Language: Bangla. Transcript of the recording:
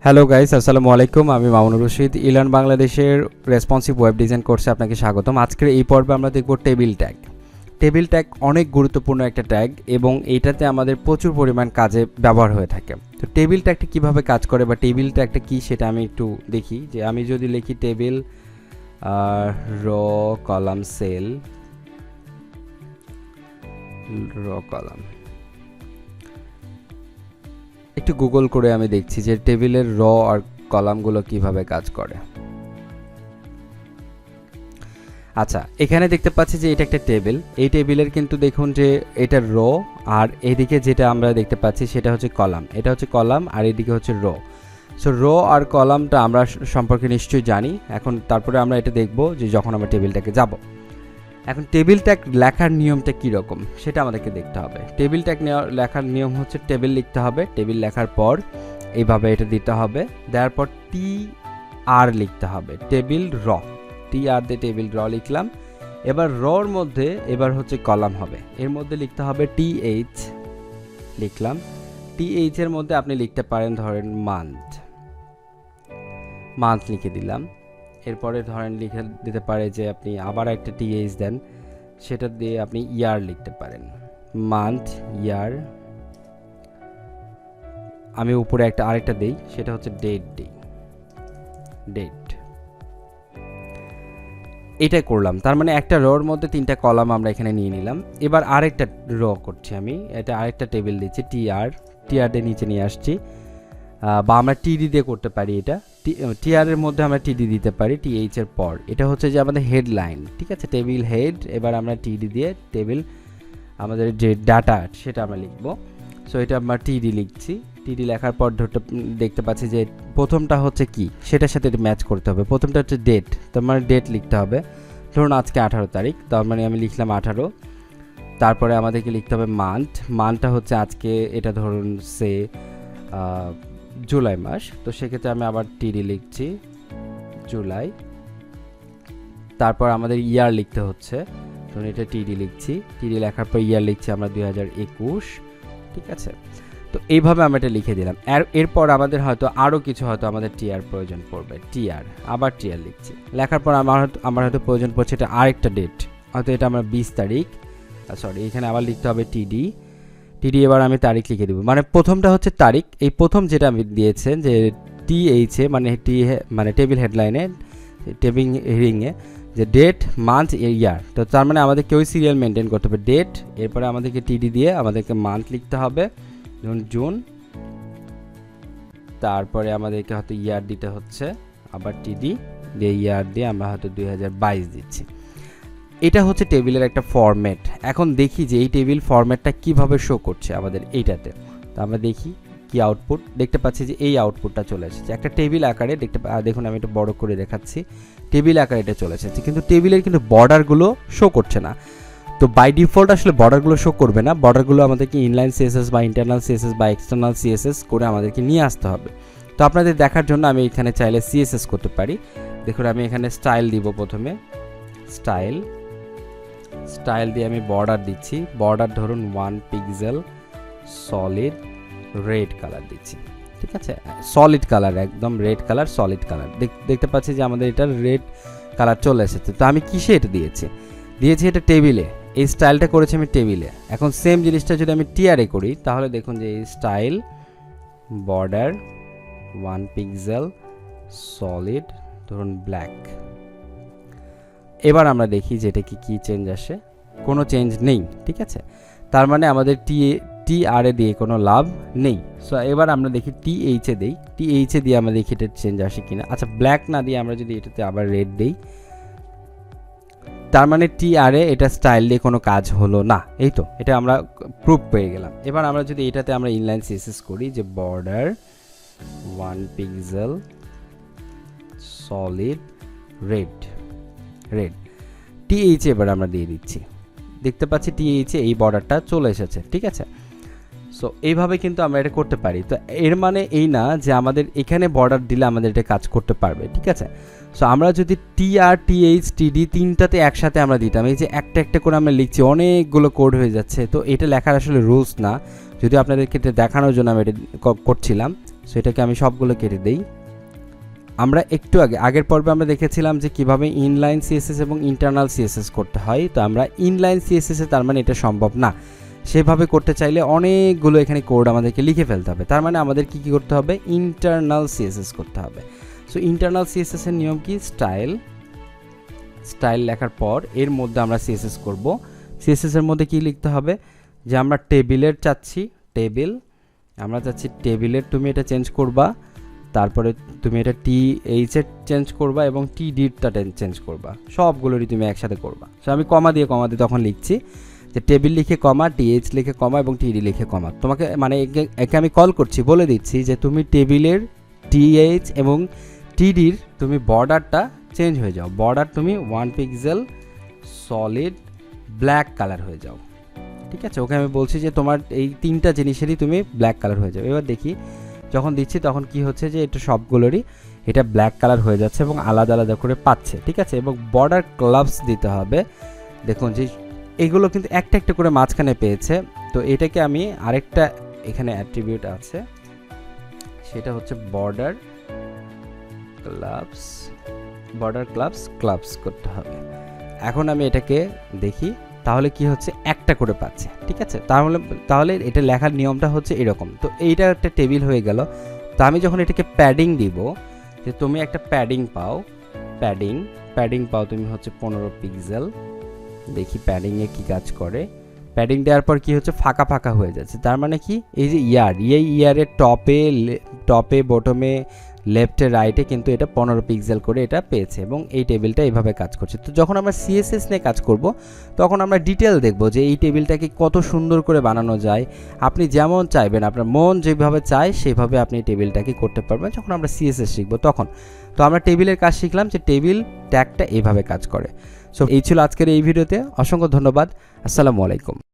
হ্যালো গাইস, আসসালামু আলাইকুম। আমি মামুনুর রশিদ, ইলার্ন বাংলাদেশের রেসপন্সিভ ওয়েব ডিজাইন কোর্সে আপনাকে স্বাগতম। আজকের এই পর্বে আমরা দেখব টেবিল ট্যাগ। টেবিল ট্যাগ অনেক গুরুত্বপূর্ণ একটা ট্যাগ এবং এইটাতে আমাদের প্রচুর পরিমাণ কাজে ব্যবহার হয়ে থাকে। তো টেবিল ট্যাগটা কীভাবে কাজ করে বা টেবিল ট্যাগটা কী সেটা আমি একটু দেখি। যে আমি যদি লিখি টেবিল র কলাম সেল র কলাম, একটু গুগল করে আমি দেখছি যে টেবিলের র আর কলামগুলো কিভাবে কাজ করে। আচ্ছা, এখানে দেখতে পাচ্ছি যে এটা একটা টেবিল। এই টেবিলের কিন্তু দেখুন যে এটা র, আর এইদিকে যেটা আমরা দেখতে পাচ্ছি সেটা হচ্ছে কলাম। এটা হচ্ছে কলাম আর এইদিকে হচ্ছে র। সো র আর কলামটা আমরা সম্পর্কে নিশ্চয়ই জানি। এখন তারপরে আমরা এটা দেখব যে যখন আমরা টেবিলটাকে যাব। এখন টেবিল ট্যাগ লেখার নিয়মটা কীরকম সেটা আমাদেরকে দেখতে হবে। টেবিল ট্যাগ লেখার নিয়ম হচ্ছে টেবিল লিখতে হবে, টেবিল লেখার পর এইভাবে এটা দিতে হবে, দেওয়ার পর টি আর লিখতে হবে, টেবিল র, টি আর দিয়ে টেবিল র লিখলাম। এবার রর মধ্যে এবার হচ্ছে কলাম হবে, এর মধ্যে লিখতে হবে টি এইচ লিখলাম। টি এইচ এর মধ্যে আপনি লিখতে পারেন ধরেন মান্থ লিখে দিলাম। এরপরে ধরেন লিখে দিতে পারে যে আপনি আবার একটা টিএইচ দেন, সেটা দিয়ে আপনি ইয়ার লিখতে পারেন, মান্থ ইয়ার। আমি উপরে আরেকটা দেই, সেটা হচ্ছে ডেট দিই, ডেট। এটাই করলাম। তার মানে একটা রোর মধ্যে তিনটা কলাম আমরা এখানে নিয়ে নিলাম। এবার আরেকটা রো করছি আমি, এটা আরেকটা টেবিল দিচ্ছি, টিআর দিয়ে নিচে নিয়ে আসছি, বা আমরা টিডি দিয়ে করতে পারি। এটা টিআর এর মধ্যে আমরা টিডি দিতে পারি টিএইচ এর পর। এটা হচ্ছে যে আমাদের হেডলাইন, ঠিক আছে, টেবিল হেড। এবার আমরা টিডি দিয়ে টেবিল আমাদের যে ডাটা সেটা আমরা লিখবো। সো এটা আমরা টিডি লিখছি। টিডি লেখার পর দেখতে পাচ্ছি যে প্রথমটা হচ্ছে কি সেটার সাথে ম্যাচ করতে হবে। প্রথমটা হচ্ছে ডেট, তার মানে ডেট লিখতে হবে। ধরুন আজকে 18 তারিখ, তার মানে আমি লিখলাম 18। তারপরে আমাদেরকে লিখতে হবে মান্থটা হচ্ছে আজকে, এটা ধরুন সে জুলাই মাস, তো সেক্ষেত্রে আমি আবার টিডি লিখছি, জুলাই। তারপর আমাদের ইয়ার লিখতে হচ্ছে, ধরুন এটা টিডি লিখছি, টিডি লেখার পর ইয়ার লিখছি আমরা 2021, ঠিক আছে। তো এইভাবে আমরা এটা লিখে দিলাম। এরপর আমাদের হয়তো আরও কিছু হয়তো আমাদের টিআর প্রয়োজন পড়বে, টিআর, আবার টিআর লিখছি। লেখার পর আমার হয়তো প্রয়োজন পড়ছে এটা আরেকটা ডেট, হয়তো এটা আমরা 20 তারিখ, সরি এখানে আবার লিখতে হবে টিডি। এবার আমি তারিখ লিখে দেবো, মানে প্রথমটা হচ্ছে তারিখ। এই প্রথম যেটা আমি দিয়েছেন যে টিএইচে মানে টেবিল হেডলাইনে, টেবিল হেডিংয়ে যে ডেট, মান্থ, ইয়ার। তো তার মানে আমাদের কেউ সিরিয়াল মেনটেন করতে হবে। ডেট, এরপরে আমাদেরকে টিডি দিয়ে আমাদেরকে মান্থ লিখতে হবে, ধরুন জুন। তারপরে আমাদেরকে হয়তো ইয়ার দিতে হচ্ছে, আবার টিডি দিয়ে ইয়ার দিয়ে আমরা হয়তো 2022 দিচ্ছি। এটা হচ্ছে টেবিলের একটা ফরম্যাট। এখন দেখি যে এই টেবিল ফরম্যাটটা কিভাবে শো করছে আমাদের এইটাতে। তো আমরা দেখি কি আউটপুট দেখতে পাচ্ছি যে এই আউটপুটটা চলে এসেছে একটা টেবিল আকারে। দেখুন আমি এটা বড় করে দেখাচ্ছি, টেবিল আকারে এটা চলে এসেছে, কিন্তু টেবিলের কিন্তু বর্ডারগুলো শো করছে না। তো বাই ডিফল্ট আসলে বর্ডারগুলো শো করবে না, বর্ডারগুলো আমাদেরকে ইনলাইন সিএসএস বা ইন্টারনাল সিএসএস বা এক্সটার্নাল সিএসএস করে আমাদেরকে নিয়ে আসতে হবে। তো আপনাদের দেখার জন্য আমি এখানে চাইলে সিএসএস করতে পারি। দেখুন আমি এখানে স্টাইল দিব, প্রথমে স্টাইল দিয়ে আমি বর্ডার দিচ্ছি। বর্ডার ধরুন 1 পিক্সেল সলিড রেড কালার দিচ্ছি, ঠিক আছে, সলিড কালার, একদম রেড কালার, সলিড কালার। দেখতে পাচ্ছি যে আমাদের এটা রেড কালার চলে এসেছে। তো আমি কিসে এটা দিয়েছি এটা টেবিলে। এই স্টাইলটা করেছি আমি টেবিলে। এখন সেম জিনিসটা যদি আমি টিআরে করি তাহলে দেখুন যে এই স্টাইল বর্ডার 1 পিক্সেল সলিড ধরুন ব্ল্যাক। এবার আমরা দেখি যে এটা কি চেঞ্জ আসে, কোনো চেঞ্জ নেই, ঠিক আছে। তার মানে আমাদের টিআরে দিয়ে কোনো লাভ নেই। সো এবার আমরা দেখি টিএইচে দিই, টিএইচে দিয়ে আমরা দেখি এটা চেঞ্জ আসে কিনা। আচ্ছা, ব্ল্যাক না দিয়ে আমরা যদি এটাতে আবার রেড দিই, তার মানে টিআরে এটা স্টাইল দিয়ে কোনো কাজ হলো না। এই তো, এটা আমরা প্রুফ পেয়ে গেলাম। এবার আমরা যদি এটাতে আমরা ইনলাইন সিএসএস করি যে বর্ডার 1 পিক্সেল সলিড রেড টিএইচে এবার আমরা দিয়ে দিচ্ছি। দেখতে পাচ্ছি টিএইচে এই বর্ডারটা চলে এসেছে, ঠিক আছে। সো এইভাবে কিন্তু আমরা এটা করতে পারি। তো এর মানে এই না যে আমাদের এখানে বর্ডার দিলে আমাদের এটা কাজ করতে পারবে, ঠিক আছে। সো আমরা যদি টি আর টি এইচ টি ডি তিনটাতে একসাথে আমরা দিতাম, এই যে একটা একটা করে আমরা লিখছি, অনেকগুলো কোড হয়ে যাচ্ছে। তো এটা লেখার আসলে রুলস না, যদিও আপনাদেরকে এটা দেখানোর জন্য আমি এটা করছিলাম। সো এটাকে আমি সবগুলো কেটে দিই। আমরা একটু আগের পর্বে আমরা দেখেছিলাম যে কিভাবে ইনলাইন সিএসএস এবং ইন্টারনাল সিএসএস করতে হয়। তো আমরা ইনলাইন সিএসএসে তার মানে এটা সম্ভব না, সেভাবে করতে চাইলে অনেকগুলো এখানে কোড আমাদেরকে লিখে ফেলতে হবে। তার মানে আমাদের কি করতে হবে, ইন্টারনাল সিএসএস করতে হবে। সো ইন্টারনাল সিএসএস এর নিয়ম কি, স্টাইল লেখার পর এর মধ্যে আমরা সিএসএস করব। সিএসএস এর মধ্যে কি লিখতে হবে, যে আমরা টেবিলের চাচ্ছি, আমরা চাচ্ছি টেবিলের তুমি এটা চেঞ্জ করবা, তারপরে তুমি এটা টি এইচ এর চেঞ্জ করবা এবং টি ডিটা চেঞ্জ করবা, সবগুলোরই তুমি একসাথে করবা। সো আমি কমা দিয়ে তখন লিখছি যে টেবিল লিখে কমা, টিএইচ লিখে কমা এবং টিডি লিখে কমা। তোমাকে মানে একে আমি কল করছি, বলে দিচ্ছি যে তুমি টেবিলের টিএইচ এবং টিডির তুমি বর্ডারটা চেঞ্জ হয়ে যাও, বর্ডার তুমি 1 পিক্সেল সলিড ব্ল্যাক কালার হয়ে যাও। ঠিক আছে, ওকে আমি বলছি যে তোমার এই তিনটা জিনিসেরই তুমি ব্ল্যাক কালার হয়ে যাও। এবার দেখি যখন দিচ্ছি তখন কি হচ্ছে, যে এটা সবগুলোরই এটা ব্ল্যাক কালার হয়ে যাচ্ছে এবং আলাদা আলাদা করে পাচ্ছে। ঠিক আছে, এবং বর্ডার ক্লাবস দিতে হবে। দেখুন যে এগুলো কিন্তু একটা একটা করে মাঝখানে পেয়েছে। তো এটাকে আমি আরেকটা এখানে অ্যাট্রিবিউট আছে, সেটা হচ্ছে বর্ডার ক্লাবস করতে হবে। এখন আমি এটাকে দেখি তাহলে কি হচ্ছে, একটা করে পাচ্ছে। ঠিক আছে, তাহলে এটা লেখার নিয়মটা হচ্ছে এরকম। তো এইটা একটা টেবিল হয়ে গেল। তো আমি যখন এটাকে প্যাডিং দিব, যে তুমি একটা প্যাডিং পাও তুমি হচ্ছে 15 পিক্সেল। দেখি প্যাডিংয়ে কি কাজ করে। প্যাডিং দেওয়ার পর কি হচ্ছে, ফাঁকা ফাঁকা হয়ে যাচ্ছে। তার মানে কি, এই যে ইয়ারের টপে বটমে লেফটে রাইটে কিন্তু এটা 15 পিক্সেল করে এটা পেয়েছে এবং এই টেবিলটা এইভাবে কাজ করছে। তো যখন আমরা সিএসএস নিয়ে কাজ করব তখন আমরা ডিটেল দেখব যে এই টেবিলটাকে কত সুন্দর করে বানানো যায়। আপনি যেমন চাইবেন, আপনার মন যেভাবে চায় সেভাবে আপনি টেবিলটাকে করতে পারবেন যখন আমরা সিএসএস শিখবো তখন। তো আমরা টেবিলের কাজ শিখলাম যে টেবিল ট্যাগটা এইভাবে কাজ করে। সো এই ছিল আজকের এই ভিডিওতে। অসংখ্য ধন্যবাদ। আসসালামু আলাইকুম।